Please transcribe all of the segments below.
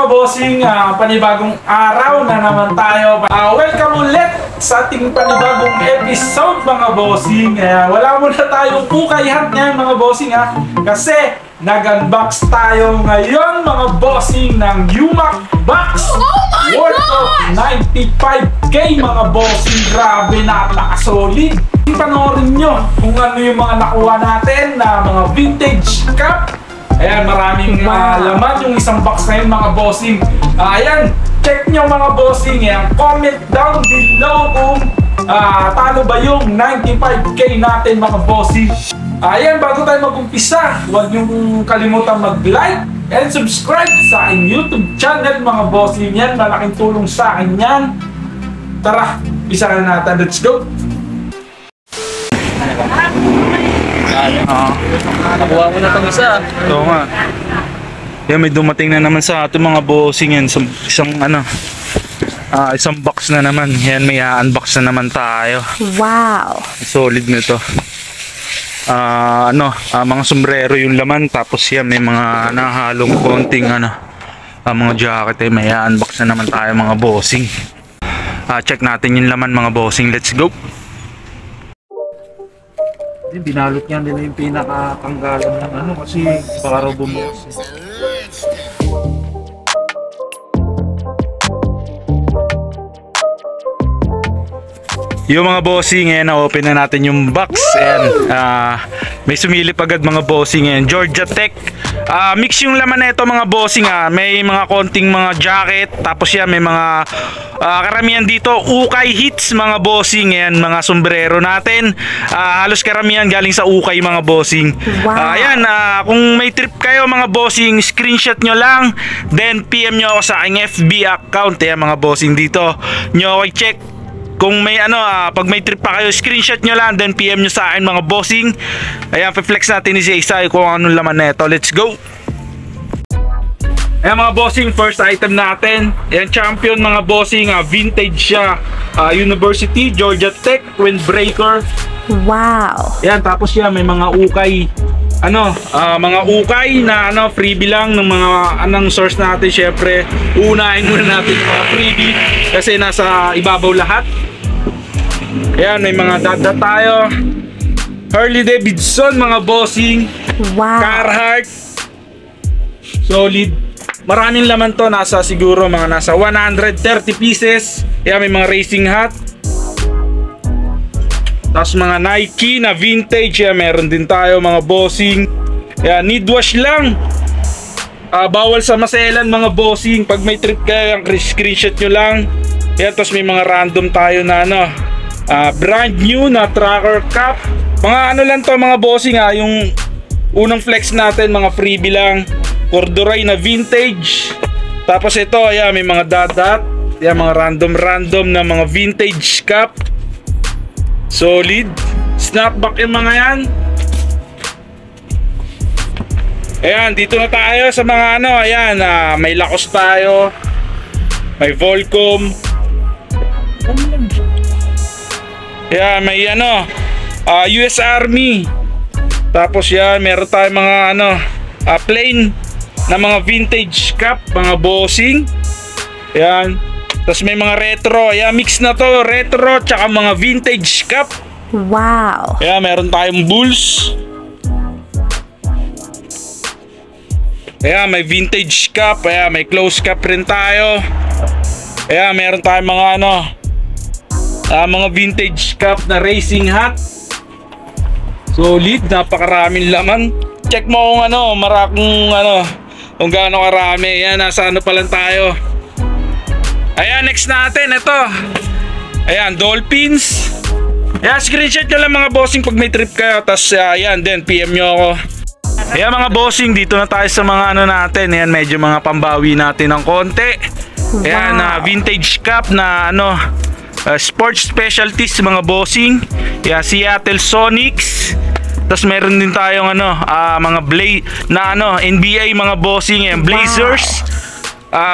bossing, panibagong araw na naman tayo. Welcome ulit sa ating panibagong episode mga bossing. Wala muna tayong ukay hunt ngayon mga bossing kasi nag-unbox tayo ngayon mga bossing ng UMAC box worth of 95k mga bossing. Grabe, napaka-solid. Panoorin nyo kung ano yung mga nakuha natin na mga vintage cup. Ayan, maraming laman yung isang box na yun mga bossing. Ayan, check nyo mga bossing. Ayan, comment down below kung talo ba yung 95k natin mga bossing. Ayan, bago tayo mag-umpisa, huwag nyo kalimutan mag-like and subscribe sa aking YouTube channel mga bossing. Yan, malaking tulong sa akin yan. Tara, umpisa na natin. Let's go! Nakuha ko na itong isa. Oo nga. Yan, may dumating na naman sa ating mga bossing yan. Isang box na naman. Yan, may unbox na naman tayo. Wow! Solid nito. Mga sombrero yung laman. Tapos yan, may mga nahalong konting mga jacket. May unbox na naman tayo mga bossing. Check natin yung laman mga bossing. Let's go! Binalot niya nila yung pinakatanggalan ng kasi baka raw bumukas. Yung mga bossing, na-open na natin yung box. Ayan, may sumilip agad mga bossing. Ayan, Georgia Tech. Mix yung laman na ito mga bossing. May mga konting mga jacket. Tapos yan, may mga karamihan dito ukay hits mga bossing. Ayan, mga sombrero natin. Halos karamihan galing sa ukay mga bossing. Wow. Ayan, kung may trip kayo mga bossing, screenshot nyo lang. Then PM nyo ako sa aking FB account. Ayan mga bossing, dito nyo ako check. Kung may pag may trip pa kayo, screenshot nyo lang, then PM nyo sa akin mga bossing. Ayan, flex natin isa-isa kung anong laman na ito. Let's go! Ayan mga bossing, first item natin. Ayan, champion mga bossing, vintage siya. University, Georgia Tech, Windbreaker. Wow! Ayan, tapos yan, may mga ukay. Mga ukay na freebie lang ng mga anong source natin. Syempre, unahin muna natin mga freebie kasi nasa ibabaw lahat. Ayan, may mga dada tayo. Harley Davidson mga bossing. Wow! Carhartt. Solid. Maraming laman to, siguro nasa 130 pieces. Ayan, may mga racing hat. Tapos mga Nike na vintage, meron din tayo mga bossing. Ayan, need wash lang. Bawal sa maselan mga bossing. Pag may trip kayo, screenshot nyo lang. Ayan, tapos may mga random tayo na brand new na tracker cap. Mga lang to mga bossing, yung unang flex natin, mga freebie lang. Corduroy na vintage. Tapos ito, ayan, may mga dadat. Ayan, mga random na mga vintage cap. Solid. Snapback yung mga yan. Ayan, dito na tayo sa mga ayan, may Lacoste tayo. May Volcom. Ayan, may US Army. Tapos yan, meron tayo mga plain na mga vintage cap, mga bossing. Ayan. Tapos may mga retro. Ayan, mix na to, retro tsaka mga vintage cap. Wow! Ayan, meron tayong Bulls. Ayan, may vintage cap. Ayan, may close cap rin tayo. Ayan, meron tayong mga mga vintage cap na racing hat. Solid, napakaraming laman. Check mo kung kung gaano karami. Ayan, nasa pa lang tayo. Ayan, next natin, ito. Ayan, Dolphins. Ayan, screenshot nyo lang mga bossing pag may trip kayo. Tapos, ayan, then PM nyo ako. Ayan mga bossing, dito na tayo sa mga natin. Ayan, medyo mga pambawi natin ng konti. Ayan, vintage cap na sports specialties mga bossing. Ayan, Seattle Sonics. Tapos meron din tayong mga NBA mga bossing. Ayan, Blazers.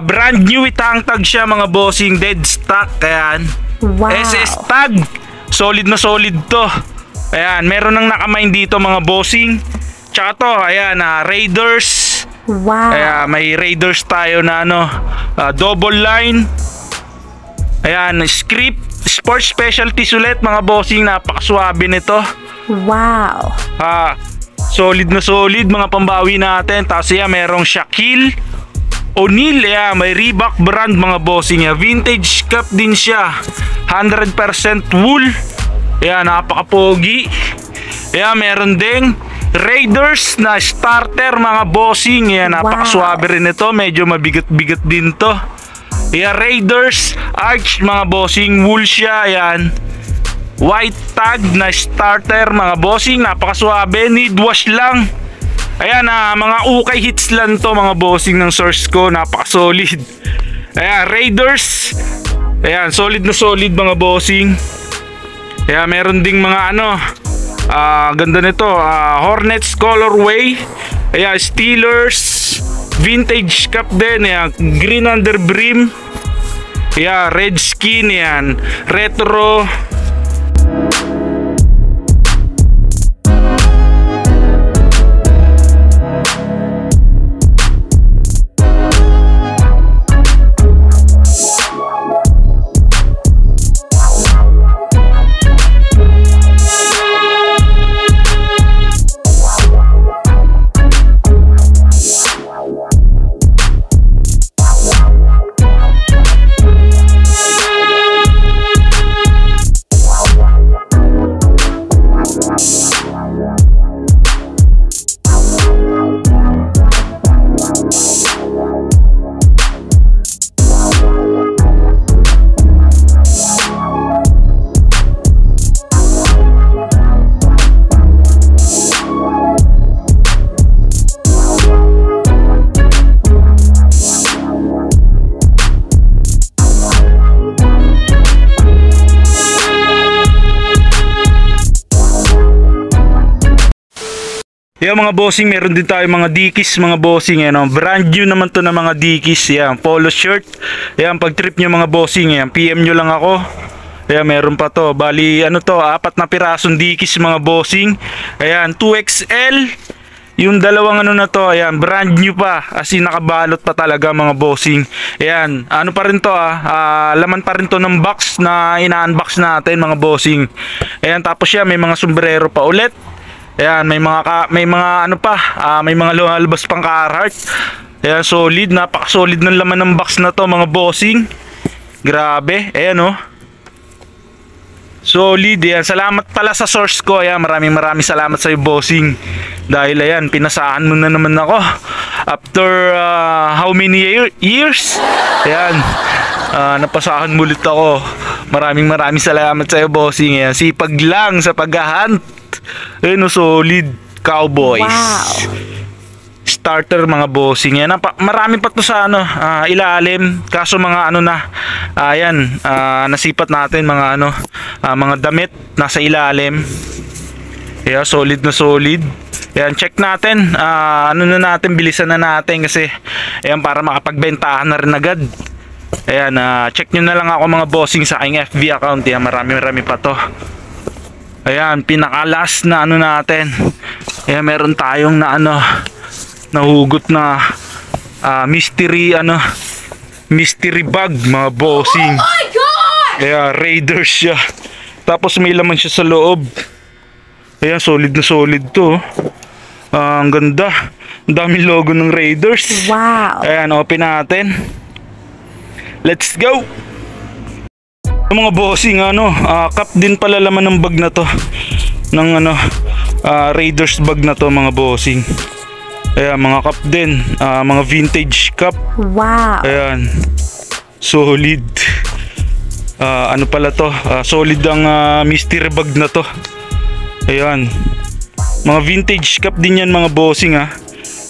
Brand new, itang tag siya mga bossing, dead stock. Ayan. Wow. SS tag. Solid na solid to. Ayan, meron nang nakamain dito mga bossing. Tsaka to, ayan, Raiders. Wow. Kaya may Raiders tayo na ano, double line. Ayan, script, sports specialties ulit mga bossing, napakaswabe nito. Wow. Solid na solid mga pambawi natin. Tapos yan, merong Shaquille O'Neal. Ayan, may Reebok brand mga bossing. Vintage cup din siya, 100% wool. Ayan, napaka-pogi. Ayan, meron ding Raiders na starter mga bossing. Ayan, napakaswabe rin ito. Medyo mabigat-bigat din to. Ayan, Raiders Arch mga bossing, wool siya. Ayan, white tag na starter mga bossing, napakaswabe, need wash lang. Ayan, mga ukay hits lang to mga bossing ng source ko, napakasolid. Ayan, Raiders. Ayan, solid na solid mga bossing. Ayan, meron ding mga ano, ganda nito, Hornets colorway. Ayan, Steelers vintage cup din. Ayan, green under brim. Ayan, red skin. Ayan, retro. Yan mga bossing, meron din tayo mga Dickies mga bossing. Yan, brand new naman to na mga Dickies. Yan, polo shirt. Yan, pag trip nyo mga bossing, yan, PM nyo lang ako. Yan, meron pa to. Bali, ano to, 4 na pirasong Dickies mga bossing. Ayan, 2XL. Yung dalawang ano na to, ayan, brand new pa. As in, nakabalot pa talaga mga bossing. Ayan, ano pa rin to laman pa rin to ng box na ina-unbox natin mga bossing. Ayan, tapos yan, may mga sombrero pa ulit. Ayan, may mga ano pa, may mga lumalabas pang Carhartt. Ayan, solid, napaka-solid ng laman ng box na to mga bossing. Grabe, ayan solid. Ayan, salamat pala sa source ko. Ayan, maraming salamat sa iyo bossing. Dahil ayan, pinasahan mo na naman ako. After how many years? Ayan, napasahan mo ulit ako. Maraming salamat sa iyo bossing. Ayan, sipag lang sa paghahunt. Ayun, solid Cowboys. Wow. Starter mga bossing. Yan, marami pa to sa ano, ilalim. Kaso mga ano na, ayan, nasipat natin mga ano, mga damit nasa ilalim. Yeah, solid na solid. Ayan, check natin. Ano na natin, bilisan na natin kasi ayan, para makapagbentahan na rin agad. Ayan, check nyo na lang ako mga bossing sa aking FB account. Ayan, marami pa to. Ayan, pinaka-last na ano natin. Ayan, meron tayong na ano, nahugot na mystery bag mga bossing. Oh my God! Ayan, Raiders siya. Tapos may laman siya sa loob. Ayan, solid na solid to. Ang ganda. Ang daming logo ng Raiders. Wow. Ayan, open natin. Let's go! Mga bossing, cup din pala laman ng bag na to. Ng Raiders bag na to mga bossing. Ayan, mga cup din, mga vintage cup. Wow. Ayan, solid. Ano pala to, solid ang mystery bag na to. Ayan, mga vintage cup din yan mga bossing.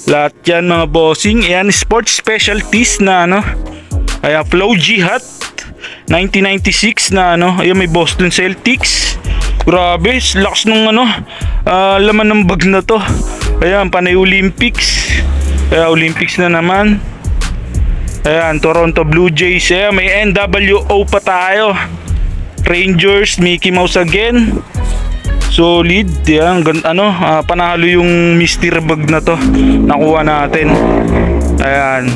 Lahat yan mga bossing. Ayan, sports specialties na ayan, Flow G hat 1996 na ayan, may Boston Celtics. Grabe, lakas nung laman ng bag na to. Ayan, panay Olympics. Ayan, Olympics na naman. Ayan, Toronto Blue Jays. Ayan, may NWO pa tayo. Rangers, Mickey Mouse again. Solid. Yan, panalo yung mystery bag na to. Nakuha natin. Ayan.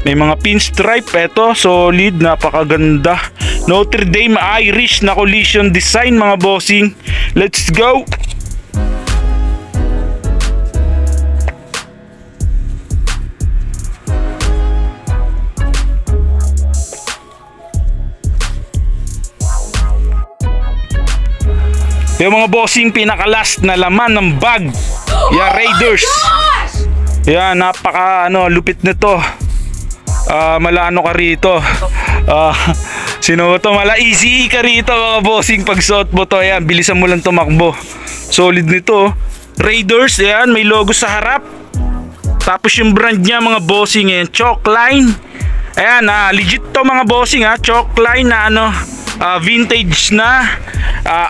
May mga pinstripe. Ito, solid. Napakaganda. Notre Dame Irish na collision design mga bossing. Let's go! Yung mga bossing, pinaka-last na laman ng bag. Yeah, Raiders. Yeah, napaka lupit nito. Malano ka rito. Sino to? Mala easy ka rito mga bossing pag suot mo to. Ayan, bilisan mo lang tumakbo. Solid nito. Raiders, ayan, may logo sa harap. Tapos yung brand niya mga bossing, ayan, Chalkline. Ayan, legit to mga bossing, Chalkline na vintage na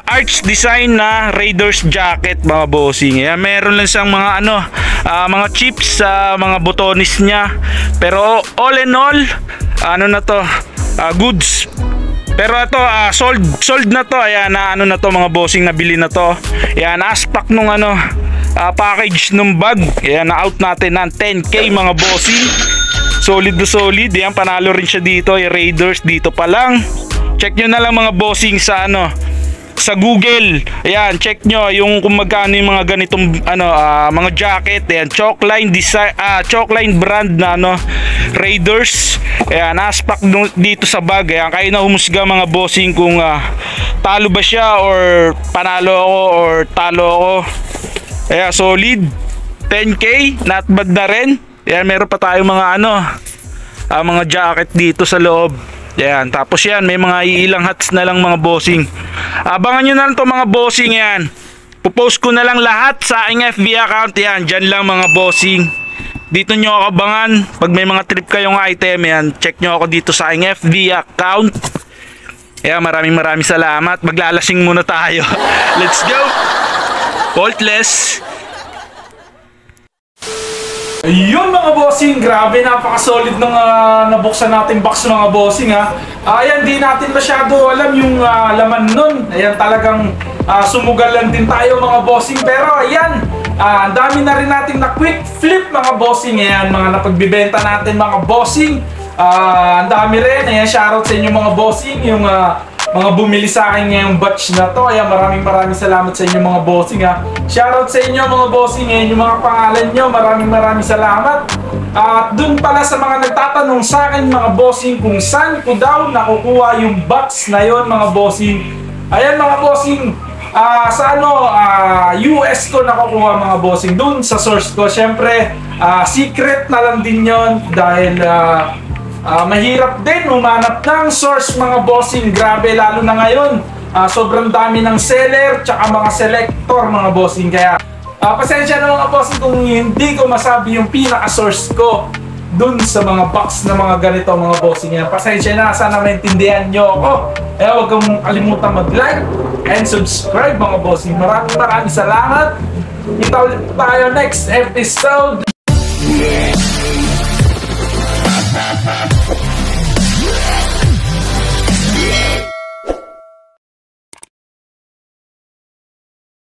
arch design na Raiders jacket mga bossing. Ayan, meron lang siyang mga mga chips sa mga botones niya. Pero all in all, na to, goods. Pero ito, sold na to. Ayan, na to mga bossing, nabili na to. Ayan, aspect nung package nung bag. Ayan, na-out natin ng 10K mga bossing. Solid na solid. Ayan, panalo rin siya dito. Yung Raiders dito pa lang. Check nyo na lang mga bossing sa sa Google. Ayan, check nyo yung kung magkano yung mga ganitong mga jacket. Ayan, Chalkline design, Chalkline brand na Raiders. Ayan, aspect dito sa bag. Ayan, kayo na humusga mga bossing kung talo ba siya or panalo ako or talo ako. Ayan, solid. 10K, not bad na rin. Ayan, meron pa tayong mga mga jacket dito sa loob. Yan, tapos yan, may mga ilang hats na lang mga bossing. Abangan nyo na lang to mga bossing. Yan, pupost ko na lang lahat sa aking FB account. Yan, dyan lang mga bossing. Dito nyo ako abangan. Pag may mga trip kayong item, yan, check nyo ako dito sa aking FB account. Yan, maraming salamat. Maglalasing muna tayo. Let's go. Faultless. Ayun mga bossing, grabe, napaka-solid ng nabuksan natin box mga bossing Ayan, di natin masyado alam yung laman nun. Ayan, talagang sumugal lang din tayo mga bossing. Pero ayan, ang dami na rin natin na quick flip mga bossing. Ayan, mga napagbibenta natin mga bossing. Ang dami rin. Ayan, shoutout sa inyo mga bossing. Yung mga bumili sa akin ngayong batch na to. Ayan, maraming salamat sa inyo mga bossing Shoutout sa inyo mga bossing. Ayan, yung mga pangalan nyo, maraming salamat. At dun pala sa mga nagtatanong sa akin mga bossing kung saan ko daw nakukuha yung box na yon mga bossing. Ayan mga bossing, sa US ko nakukuha mga bossing. Dun sa source ko, syempre secret na lang din yon dahil mahirap din humanap ng source mga bossing. Grabe, lalo na ngayon, sobrang dami ng seller tsaka mga selector mga bossing. Kaya pasensya na mga bossing kung hindi ko masabi yung pinaka-source ko dun sa mga box na mga ganito mga bossing yan. Pasensya na, sana maintindihan nyo ako. Kaya huwag kang kalimutan mag-like and subscribe mga bossing. Maraming salamat. Kita ulit tayo next episode.